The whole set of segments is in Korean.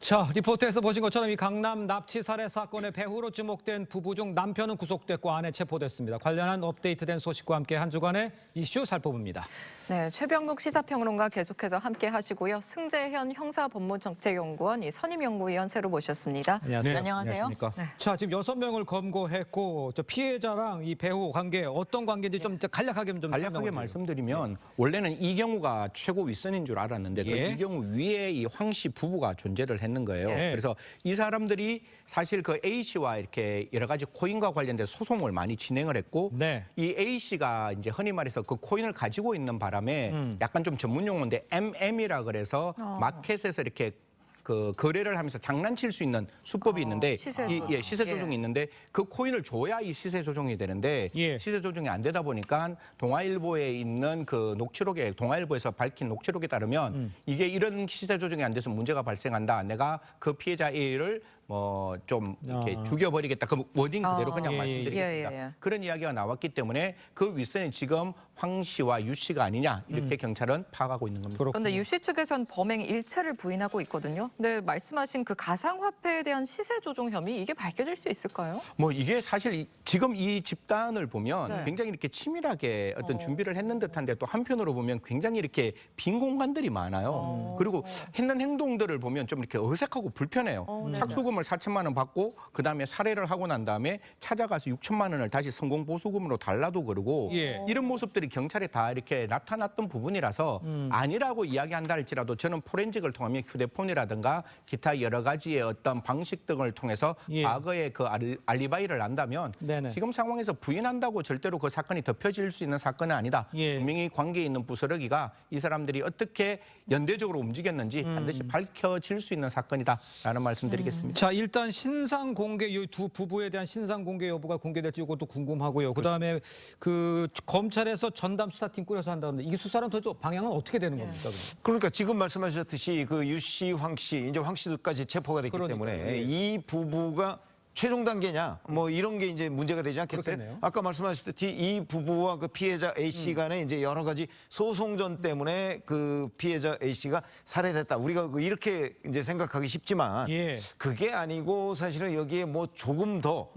자, 리포트에서 보신 것처럼 이 강남 납치 살해 사건의 배후로 지목된 부부 중 남편은 구속됐고 아내 체포됐습니다. 관련한 업데이트된 소식과 함께 한 주간의 이슈 살펴봅니다. 네, 최병국 시사평론가 계속해서 함께 하시고요. 승재현 형사법무정책연구원 이 선임연구위원 새로 모셨습니다. 안녕하세요. 네, 안녕하세요. 네. 자, 지금 6명을 검거했고 저 피해자랑 이 배우 관계 어떤 관계인지 좀 간략하게 간략하게 말씀드리면 원래는 이 경우가 최고 윗선인 줄 알았는데 이 경우 위에 이 황 씨 부부가 존재를 했는 거예요. 그래서 이 사람들이 사실 그 A 씨와 이렇게 여러 가지 코인과 관련된 소송을 많이 진행을 했고 이 A 씨가 이제 흔히 말해서 그 코인을 가지고 있는 바람에 약간 좀 전문 용어인데 MM이라 그래서 마켓에서 이렇게 그 거래를 하면서 장난칠 수 있는 수법이 있는데 시세 조정이 있는데 그 코인을 줘야 이 시세 조정이 되는데 시세 조정이 안 되다 보니까 동아일보에 있는 그 녹취록에 동아일보에서 밝힌 녹취록에 따르면 이게 이런 시세 조정이 안 돼서 문제가 발생한다. 내가 그 피해자 A를 뭐 좀 이렇게 죽여버리겠다. 그 워딩 그대로 그냥 말씀드리겠습니다. 그런 이야기가 나왔기 때문에 그 윗선이 지금 황 씨와 유 씨가 아니냐 이렇게 경찰은 파악하고 있는 겁니다. 그런데 유 씨 측에선 범행 일체를 부인하고 있거든요. 근데 말씀하신 그 가상화폐에 대한 시세 조종 혐의 이게 밝혀질 수 있을까요? 뭐 이게 사실 지금 이 집단을 보면 굉장히 이렇게 치밀하게 어떤 준비를 했는 듯한데 또 한편으로 보면 굉장히 이렇게 빈 공간들이 많아요. 그리고 했는 행동들을 보면 좀 이렇게 어색하고 불편해요. 착수금을 4천만 원 받고 그다음에 살해를 하고 난 다음에 찾아가서 6천만 원을 다시 성공 보수금으로 달라도 그러고 이런 모습들이 경찰에 다 이렇게 나타났던 부분이라서 아니라고 이야기한다 할지라도 저는 포렌식을 통하면 휴대폰이라든가 기타 여러 가지의 어떤 방식 등을 통해서 과거의 그 알리바이를 안다면 지금 상황에서 부인한다고 절대로 그 사건이 덮여질 수 있는 사건은 아니다. 분명히 관계에 있는 부스러기가 이 사람들이 어떻게 연대적으로 움직였는지 반드시 밝혀질 수 있는 사건이다라는 말씀드리겠습니다. 자, 일단 신상 공개 이 두 부부에 대한 신상 공개 여부가 공개될지 이것도 궁금하고요. 그다음에 그 검찰에서 전담 수사팀 꾸려서 한다는데 이 수사는 도대체 방향은 어떻게 되는 겁니까? 그러니까 지금 말씀하셨듯이 그 유 씨, 황 씨, 이제 황 씨도까지 체포가 됐기 때문에 이 부부가 최종 단계냐 뭐 이런 게 이제 문제가 되지 않겠어요? 그렇겠네요. 아까 말씀하셨듯이 이 부부와 그 피해자 A 씨 간에 이제 여러 가지 소송전 때문에 그 피해자 A 씨가 살해됐다. 우리가 이렇게 이제 생각하기 쉽지만 그게 아니고 사실은 여기에 뭐 조금 더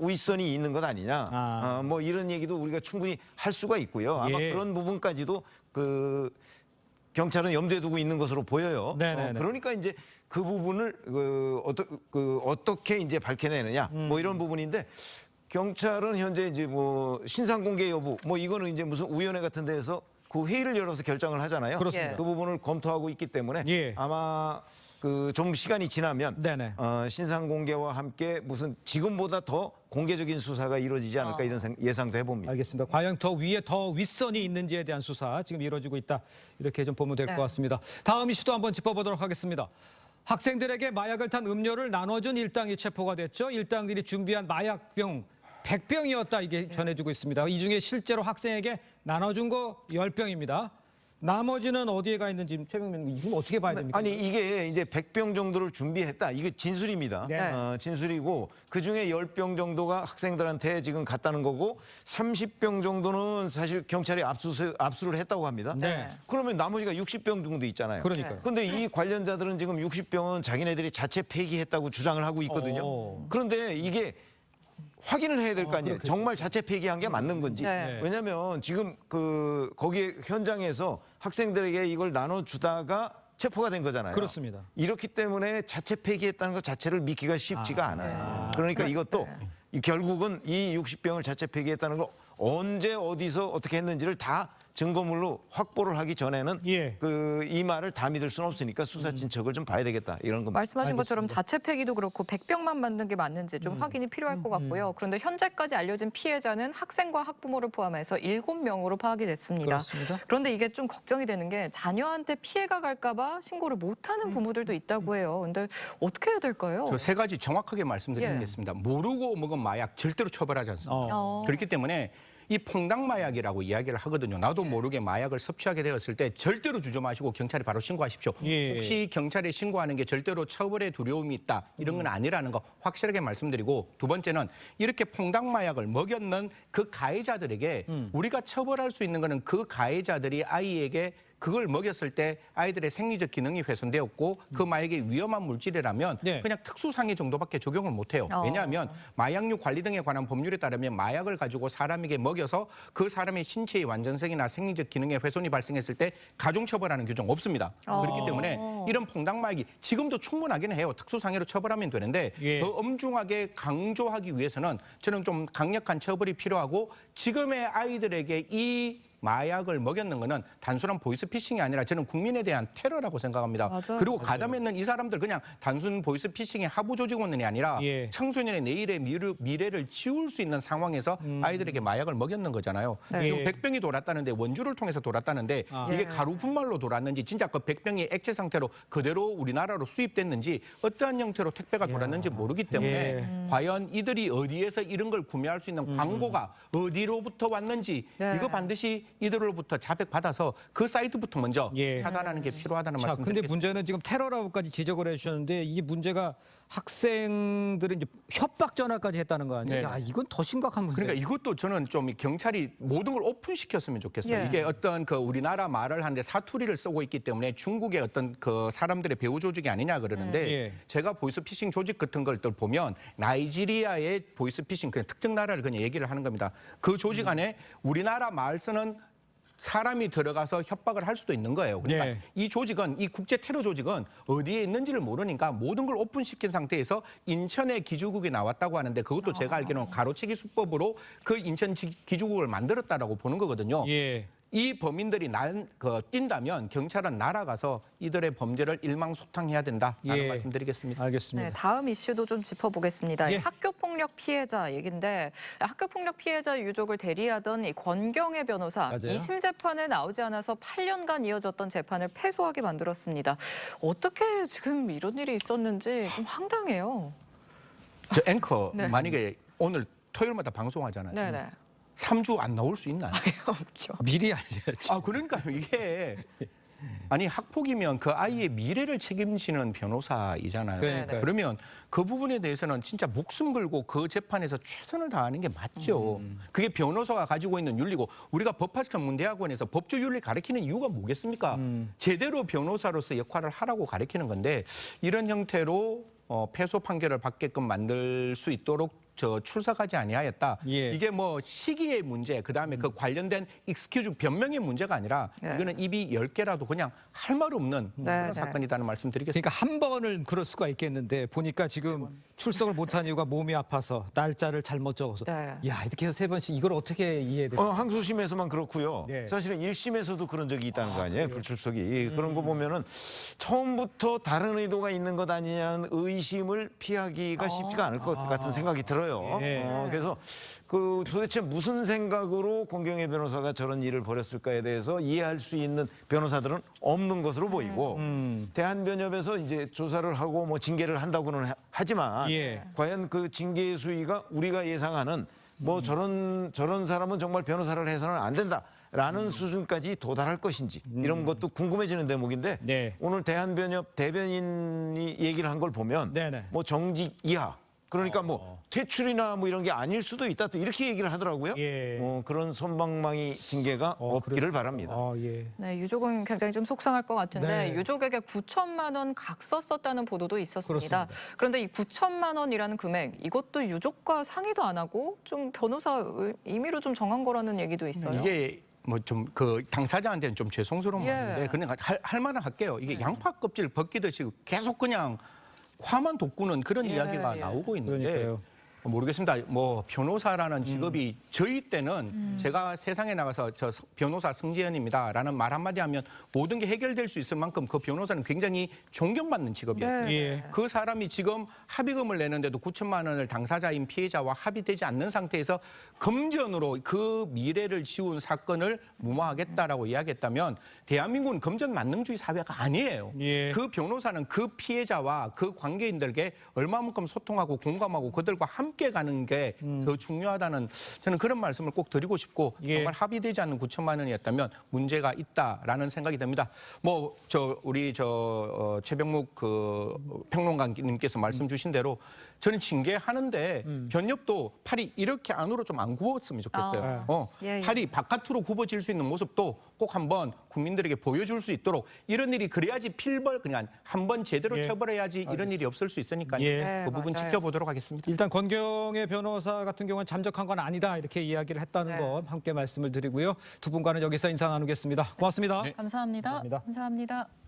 윗선이 있는 것 아니냐. 뭐 이런 얘기도 우리가 충분히 할 수가 있고요. 아마 그런 부분까지도 그 경찰은 염두에 두고 있는 것으로 보여요. 그러니까 이제 그 부분을 어떻게 이제 밝혀내느냐 뭐 이런 부분인데 경찰은 현재 이제 뭐 신상 공개 여부 뭐 이거는 이제 무슨 위원회 같은 데에서 그 회의를 열어서 결정을 하잖아요. 그렇습니다. 그 부분을 검토하고 있기 때문에 아마 그 좀 시간이 지나면 신상 공개와 함께 무슨 지금보다 더 공개적인 수사가 이루어지지 않을까 이런 예상도 해봅니다. 알겠습니다. 과연 더 위에 더 윗선이 있는지에 대한 수사 지금 이루어지고 있다. 이렇게 좀 보면 될 것 같습니다. 다음 이슈도 한번 짚어보도록 하겠습니다. 학생들에게 마약을 탄 음료를 나눠준 일당이 체포가 됐죠. 일당들이 준비한 마약병 100병이었다 이게 전해지고 있습니다. 이 중에 실제로 학생에게 나눠준 거 10병입니다. 나머지는 어디에 가 있는지 최병민 이거 어떻게 봐야 됩니까? 아니 이게 이제 100병 정도를 준비했다. 이거 진술입니다. 진술이고 그중에 10병 정도가 학생들한테 지금 갔다는 거고 30병 정도는 사실 경찰이 압수를 했다고 합니다. 그러면 나머지가 60병 정도 있잖아요. 그러니까요. 근데 이 관련자들은 지금 60병은 자기네들이 자체 폐기했다고 주장을 하고 있거든요. 그런데 이게 확인을 해야 될 거 아니에요. 정말 자체 폐기한 게 맞는 건지. 왜냐하면 지금 그 거기 현장에서 학생들에게 이걸 나눠주다가 체포가 된 거잖아요. 그렇습니다. 이렇기 때문에 자체 폐기했다는 것 자체를 믿기가 쉽지가 않아요. 그러니까 이것도 결국은 이 60병을 자체 폐기했다는 걸 언제 어디서 어떻게 했는지를 다 증거물로 확보를 하기 전에는 이 말을 다 믿을 수는 없으니까 수사 진척을 좀 봐야 되겠다 이런 겁니다. 말씀하신 것처럼 자체 폐기도 그렇고 100병만 만든 게 맞는지 좀 확인이 필요할 것 같고요. 그런데 현재까지 알려진 피해자는 학생과 학부모를 포함해서 7명으로 파악이 됐습니다. 그런데 이게 좀 걱정이 되는 게 자녀한테 피해가 갈까 봐 신고를 못하는 부모들도 있다고 해요. 근데 어떻게 해야 될까요? 저 세 가지 정확하게 말씀드리겠습니다. 모르고 먹은 마약 절대로 처벌하지 않습니다. 그렇기 때문에 이 퐁당 마약이라고 이야기를 하거든요. 나도 모르게 마약을 섭취하게 되었을 때 절대로 주저 마시고 경찰에 바로 신고하십시오. 혹시 경찰에 신고하는 게 절대로 처벌의 두려움이 있다. 이런 건 아니라는 거 확실하게 말씀드리고 두 번째는 이렇게 퐁당 마약을 먹였는 그 가해자들에게 우리가 처벌할 수 있는 거는 그 가해자들이 아이에게 그걸 먹였을 때 아이들의 생리적 기능이 훼손되었고 그 마약이 위험한 물질이라면 네. 그냥 특수상해 정도밖에 적용을 못해요. 왜냐하면 마약류 관리 등에 관한 법률에 따르면 마약을 가지고 사람에게 먹여서 그 사람의 신체의 완전성이나 생리적 기능에 훼손이 발생했을 때 가중처벌하는 규정 없습니다. 그렇기 때문에 이런 퐁당마약이 지금도 충분하긴 해요. 특수상해로 처벌하면 되는데 예. 더 엄중하게 강조하기 위해서는 저는 좀 강력한 처벌이 필요하고 지금의 아이들에게 이 마약을 먹였는 거는 단순한 보이스피싱이 아니라 저는 국민에 대한 테러라고 생각합니다. 맞아요. 그리고 가담했는 이 사람들 그냥 단순 보이스피싱의 하부 조직원이 아니라 예. 청소년의 내일의 미래를 지울 수 있는 상황에서 아이들에게 마약을 먹였는 거잖아요. 네. 지금 예. 100병이 돌았다는데 원주를 통해서 돌았다는데 이게 예. 가루 분말로 돌았는지 진짜 그 100병이 액체 상태로 그대로 우리나라로 수입됐는지 어떠한 형태로 택배가 돌았는지 모르기 때문에 예. 과연 이들이 어디에서 이런 걸 구매할 수 있는 광고가 어디로부터 왔는지 네. 이거 반드시 이들로부터 자백받아서 그 사이트부터 먼저 예. 차단하는 게 필요하다는 자, 말씀 근데 드리겠습니다. 문제는 지금 테러라고까지 지적을 해주셨는데 이 문제가 학생들은 이제 협박 전화까지 했다는 거 아니에요? 네. 야, 이건 더 심각한 문제. 그러니까 이것도 저는 좀 경찰이 모든 걸 오픈시켰으면 좋겠어요. 예. 이게 어떤 그 우리나라 말을 하는데 사투리를 쓰고 있기 때문에 중국의 어떤 그 사람들의 배후 조직이 아니냐 그러는데 예. 제가 보이스피싱 조직 같은 걸 또 보면 나이지리아의 보이스피싱 그냥 특정 나라를 그냥 얘기를 하는 겁니다. 그 조직 안에 우리나라 말 쓰는 사람이 들어가서 협박을 할 수도 있는 거예요. 그러니까 예. 이 조직은 이 국제 테러 조직은 어디에 있는지를 모르니까 모든 걸 오픈시킨 상태에서 인천의 기주국이 나왔다고 하는데 그것도 제가 알기로는 가로채기 수법으로 그 인천 기주국을 만들었다라고 보는 거거든요. 예. 이 범인들이 뛴다면 경찰은 날아가서 이들의 범죄를 일망소탕해야 된다라는 예. 말씀드리겠습니다. 알겠습니다. 네, 다음 이슈도 좀 짚어보겠습니다. 예. 학교 폭력 피해자 얘긴데 학교 폭력 피해자 유족을 대리하던 이 권경애 변호사 맞아요. 2심 재판에 나오지 않아서 8년간 이어졌던 재판을 패소하게 만들었습니다. 어떻게 지금 이런 일이 있었는지 좀 황당해요. 저 앵커 네. 만약에 오늘 토요일마다 방송하잖아요. 네네. 3주 안 나올 수 있나요? 없죠. 미리 알려야지. 아 그러니까요. 이게 아니 학폭이면 그 아이의 미래를 책임지는 변호사이잖아요. 그러니까요. 그러면 그 부분에 대해서는 진짜 목숨 걸고 그 재판에서 최선을 다하는 게 맞죠. 그게 변호사가 가지고 있는 윤리고 우리가 법학전문대학원에서 법조 윤리 가르치는 이유가 뭐겠습니까? 제대로 변호사로서 역할을 하라고 가르치는 건데 이런 형태로 패소 판결을 받게끔 만들 수 있도록 출석하지 아니하였다. 예. 이게 뭐 시기의 문제, 그다음에 그 관련된 익스큐즈 변명의 문제가 아니라 네. 이거는 입이 10개라도 그냥 할 말 없는 네, 그런 네. 사건이라는 말씀 드리겠습니다. 그러니까 한 번은 그럴 수가 있겠는데 보니까 지금 출석을 못한 이유가 몸이 아파서 날짜를 잘못 적어서 네. 야 이렇게 해서 3번씩 이걸 어떻게 이해해야 돼요? 항소심에서만 그렇고요. 네. 사실은 1심에서도 그런 적이 있다는 거 아니에요? 불출석이. 그런 거 보면은 처음부터 다른 의도가 있는 것 아니냐는 의심을 피하기가 쉽지가 않을 것 같은 생각이 들어요. 예. 그래서 그 도대체 무슨 생각으로 권경애 변호사가 저런 일을 벌였을까에 대해서 이해할 수 있는 변호사들은 없는 것으로 보이고 대한변협에서 이제 조사를 하고 뭐 징계를 한다고는 하지만 예. 과연 그 징계의 수위가 우리가 예상하는 뭐 저런 사람은 정말 변호사를 해서는 안 된다라는 수준까지 도달할 것인지 이런 것도 궁금해지는 대목인데 네. 오늘 대한변협 대변인이 얘기를 한 걸 보면 네네. 뭐 정직 이하 그러니까 뭐 퇴출이나 뭐 이런 게 아닐 수도 있다 또 이렇게 얘기를 하더라고요. 예. 그런 손방망이 징계가 없기를 바랍니다. 예. 네, 유족은 굉장히 좀 속상할 것 같은데 네. 유족에게 9천만 원 각서 썼다는 보도도 있었습니다. 그렇습니다. 그런데 이 9천만 원이라는 금액 이것도 유족과 상의도 안 하고 좀 변호사 임의로 좀 정한 거라는 얘기도 있어요. 이게 뭐 좀 그 당사자한테는 좀 죄송스러운 예. 마음인데 그냥 할 말은 할게요. 이게 양파 껍질 벗기듯이 계속 그냥 화만 돋구는 그런 예, 이야기가 예. 나오고 있는데 그러니까요. 모르겠습니다. 뭐 변호사라는 직업이 저희 때는 제가 세상에 나가서 저 변호사 승재현입니다라는 말 한마디 하면 모든 게 해결될 수 있을 만큼 그 변호사는 굉장히 존경받는 직업이었어요. 네. 예. 그 사람이 지금 합의금을 내는데도 9천만 원을 당사자인 피해자와 합의되지 않는 상태에서 금전으로 그 미래를 지운 사건을 무마하겠다라고 이야기했다면 대한민국은 금전 만능주의 사회가 아니에요. 예. 그 변호사는 그 피해자와 그 관계인들에게 얼마만큼 소통하고 공감하고 그들과 함께 가는 게 더 중요하다는 저는 그런 말씀을 꼭 드리고 싶고 예. 정말 합의되지 않는 9천만 원이었다면 문제가 있다라는 생각이 듭니다. 뭐 우리 최병묵 그 평론가님께서 말씀 주신 대로 저는 징계하는데 변협도 팔이 이렇게 안으로 좀 안 굽었으면 좋겠어요. 예, 예. 팔이 바깥으로 굽어질 수 있는 모습도 꼭 한번 국민들에게 보여줄 수 있도록 이런 일이 그래야지 필벌 그냥 한번 제대로 처벌해야지 이런 일이 없을 수 있으니까요. 네, 그 부분 맞아요. 지켜보도록 하겠습니다. 일단 권경의 변호사 같은 경우는 잠적한 건 아니다 이렇게 이야기를 했다는 네. 거 함께 말씀을 드리고요. 두 분과는 여기서 인사 나누겠습니다. 고맙습니다. 감사합니다. 감사합니다. 감사합니다.